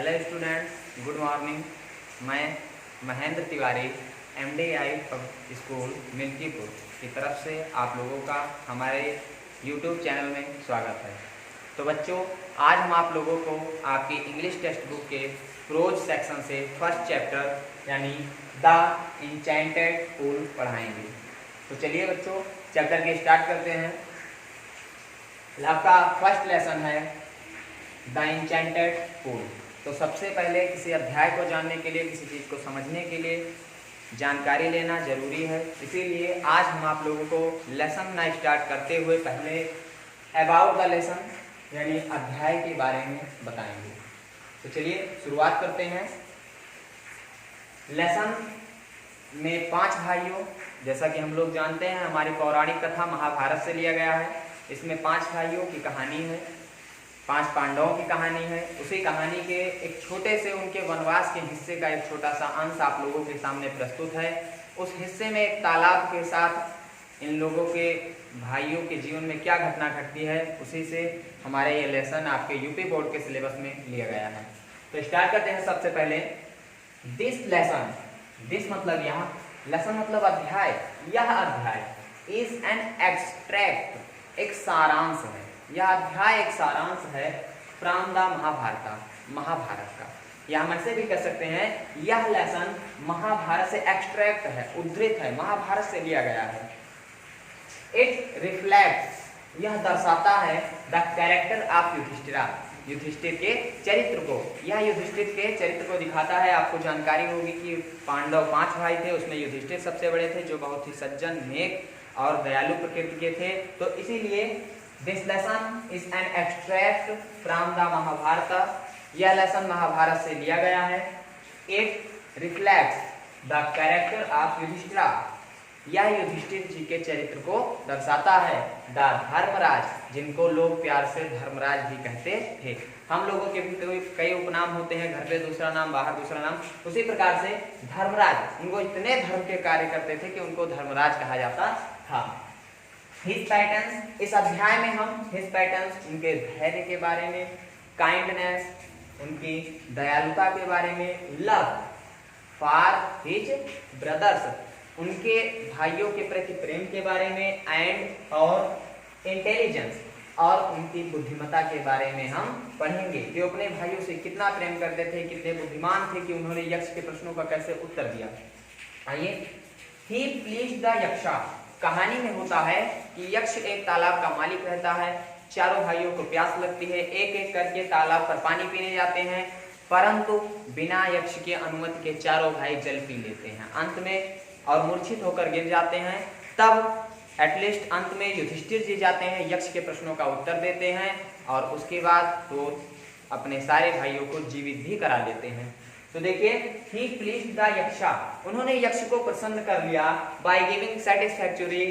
Hello students, good morning. मैं Mahendra Tiwari MDI school Milkipur की तरफ से आप लोगों का हमारे YouTube चैनल में स्वागत है। तो बच्चों, आज हम आप लोगों को आपकी इंग्लिश टेक्स्ट बुक के प्रोज सेक्शन से फर्स्ट चैप्टर यानी द इंचेंटेड पूल पढ़ाएंगे। तो चलिए बच्चों, चैप्टर के स्टार्ट करते हैं। आपका फर्स्ट लेसन है द इंचेंटेड पूल। तो सबसे पहले किसी अध्याय को जानने के लिए, किसी चीज़ को समझने के लिए जानकारी लेना जरूरी है। इसीलिए आज हम आप लोगों को लेसन ना स्टार्ट करते हुए पहले अबाउट द लेसन यानी अध्याय के बारे में बताएंगे। तो चलिए शुरुआत करते हैं। लेसन में 5 भाइयों, जैसा कि हम लोग जानते हैं हमारी पौराणिक कथा महाभारत से लिया गया है। इसमें 5 भाइयों की कहानी है, 5 पांडवों की कहानी है। उसी कहानी के एक छोटे से उनके वनवास के हिस्से का एक छोटा सा अंश आप लोगों के सामने प्रस्तुत है। उस हिस्से में एक तालाब के साथ इन लोगों के भाइयों के जीवन में क्या घटना घटती है, उसी से हमारे ये लेसन आपके यूपी बोर्ड के सिलेबस में लिया गया है। तो स्टार्ट करते हैं। सबसे पहले दिस लेसन, दिस मतलब यहाँ, लेसन मतलब अध्याय। यह अध्याय इज एन एक्सट्रैक्ट, एक सारांश है। यह अध्याय एक सारांश है फ्रॉम द महाभारत का। या हम ऐसे भी कह सकते हैं यह लेसन महाभारत से एक्सट्रैक्ट है, उद्धृत है, महाभारत से लिया गया है। इट रिफ्लेक्ट्स, यह दर्शाता है the character of Yudhishthira, Yudhishthir के चरित्र को। यह युधिष्ठिर के चरित्र को दिखाता है। आपको जानकारी होगी कि पांडव 5 भाई थे, उसमें युधिष्ठिर सबसे बड़े थे, जो बहुत ही सज्जन, नेक और दयालु प्रकृति के थे। तो इसीलिए this lesson is an extract from the Mahabharata, यह लेसन महाभारत से लिया गया है। It reflects the character of Yudhishthira, यह युधिष्ठिर जी के चरित्र को दर्शाता है। द धर्मराज, जिनको लोग प्यार से धर्मराज भी कहते थे। हम लोगों के भी कई उपनाम होते हैं, घर पे दूसरा नाम, बाहर दूसरा नाम। उसी प्रकार से धर्मराज, उनको इतने धर्म के कार्य करते थे कि उनको धर्मराज कहा जाता था। हिज पैटर्न्स, इस अध्याय में हम हिज पैटर्न्स, उनके धैर्य के बारे में, काइंडनेस, उनकी दयालुता के बारे में, लव फॉर हिज ब्रदर्स, उनके भाइयों के प्रति प्रेम के बारे में, एंड और इंटेलिजेंस, और उनकी बुद्धिमत्ता के बारे में हम पढ़ेंगे कि अपने भाइयों से कितना प्रेम करते थे, कितने बुद्धिमान थे कि उन्होंने यक्ष के प्रश्नों का कैसे उत्तर दिया। आइए, ही प्लीज्ड द यक्षा, कहानी में होता है कि यक्ष एक तालाब का मालिक रहता है। चारों भाइयों को प्यास लगती है, एक एक करके तालाब पर पानी पीने जाते हैं, परंतु बिना यक्ष की अनुमति के चारों भाई जल पी लेते हैं अंत में, और मूर्छित होकर गिर जाते हैं। तब एटलीस्ट अंत में युधिष्ठिर जी जाते हैं, यक्ष के प्रश्नों का उत्तर देते हैं, और उसके बाद वो अपने सारे भाइयों को जीवित भी करा देते हैं। तो देखिए, ही प्लीज्ड द यक्षा, उन्होंने यक्ष को प्रसन्न कर लिया by giving satisfactory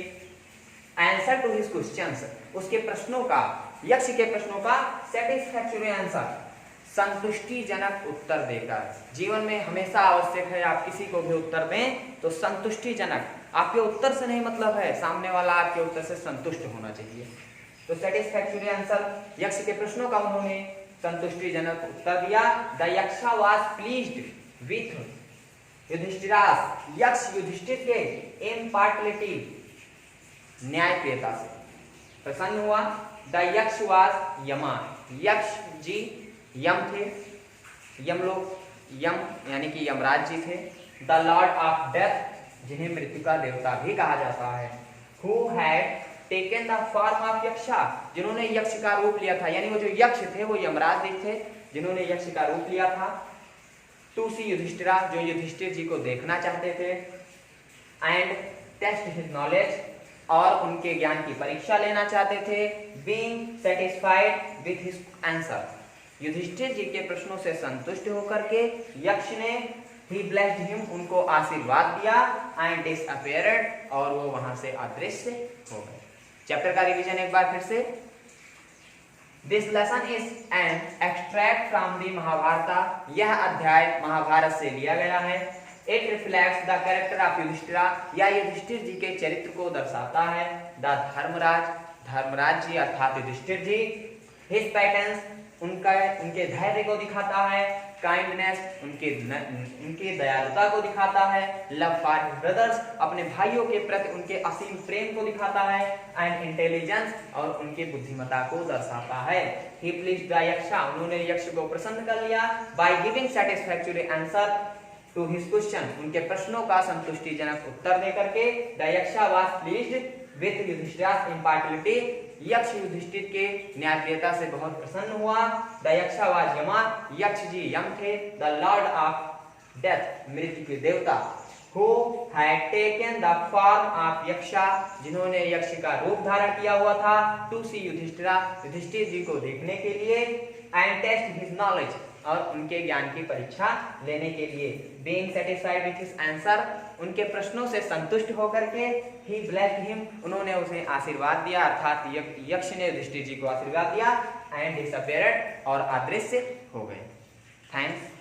answer to his questions, उसके प्रश्नों का, यक्ष के प्रश्नों का सैटिस्फैक्टरी आंसर, संतुष्टिजनक उत्तर देकर। जीवन में हमेशा आवश्यक है आप किसी को भी उत्तर दें तो संतुष्टिजनक, आपके उत्तर से नहीं मतलब है, सामने वाला आपके उत्तर से संतुष्ट होना चाहिए। तो सैटिस्फैक्टरी आंसर, यक्ष के प्रश्नों का उन्होंने संतुष्टिजनक उत्तर दिया। The Yaksha was pleased with Yudhishthira's, Yaksha Yudhishthira के इम्पार्टियलिटी, न्यायप्रियता से प्रसन्न हुआ। द यक्ष वाज यमा, यक्ष जी यम थे, यम लोग, यम यानी कि यमराज जी थे। द लॉर्ड ऑफ डेथ, जिन्हें मृत्यु का देवता भी कहा जाता है। Who had taken the form of Yaksha, जिन्होंने यक्ष का रूप लिया था, यानी वो जो यक्ष थे वो यमराज जी थे जिन्होंने यक्ष का रूप लिया था। टू सी युधिष्ठिरा, जो युधिष्ठिर जी को देखना चाहते थे। एंड टेस्ट हिज नॉलेज, और उनके ज्ञान की परीक्षा लेना चाहते थे। Being satisfied with his answer, Yudhishthira ji के प्रश्नों से संतुष्ट होकर के यक्ष ने ही ब्लेस्ड हिम, उनको आशीर्वाद दिया। एंड डिसअपीयर्ड, और वो वहां से अदृश्य हो गए। चैप्टर का रिवीजन एक बार फिर से। This lesson is an extract from the Mahabharata, यह अध्याय महाभारत से लिया गया है। It reflects the character of Yudhishthira, या युधिष्ठिर जी के चरित्र को दर्शाता है। द धर्मराज, धर्मराज जी अर्थात युधिष्ठिर जी। हिज पैटर्न्स, उनके धैर्य को दिखाता है। काइंडनेस, उनके दयालुता को दिखाता है। लव फॉर हिज ब्रदर्स, अपने भाइयों के प्रति उनके असीम प्रेम को दिखाता है। एंड इंटेलिजेंस, और उनके बुद्धिमत्ता को दर्शाता है। ही प्लीज्ड द यक्षा, उन्होंने यक्ष को प्रसन्न कर लिया। By giving satisfactory answer to his question, उनके प्रश्नों का संतुष्टिजनक उत्तर देकर के the Yaksha was pleased with युधिष्ठिर's impartiality, यक्ष युधिष्ठिर के न्यायप्रियता से बहुत प्रसन्न हुआ। द यक्षा वाज यमा, यक्ष जी यम थे। द लॉर्ड ऑफ डेथ, मृत्यु के देवता। Who had taken the form of यक्षा, जिन्होंने यक्ष का रूप धारण किया हुआ था। To see युधिष्ठिरा, युधिष्ठिर जी को देखने के लिए। And test his knowledge, और उनके ज्ञान की परीक्षा लेने के लिए। Being satisfied with his answer, उनके प्रश्नों से संतुष्ट होकर के he blessed him, उन्होंने उसे आशीर्वाद दिया, अर्थात यक्ष ने युधिष्ठिर जी को आशीर्वाद दिया। And disappeared, और अदृश्य हो गए। थैंक्स।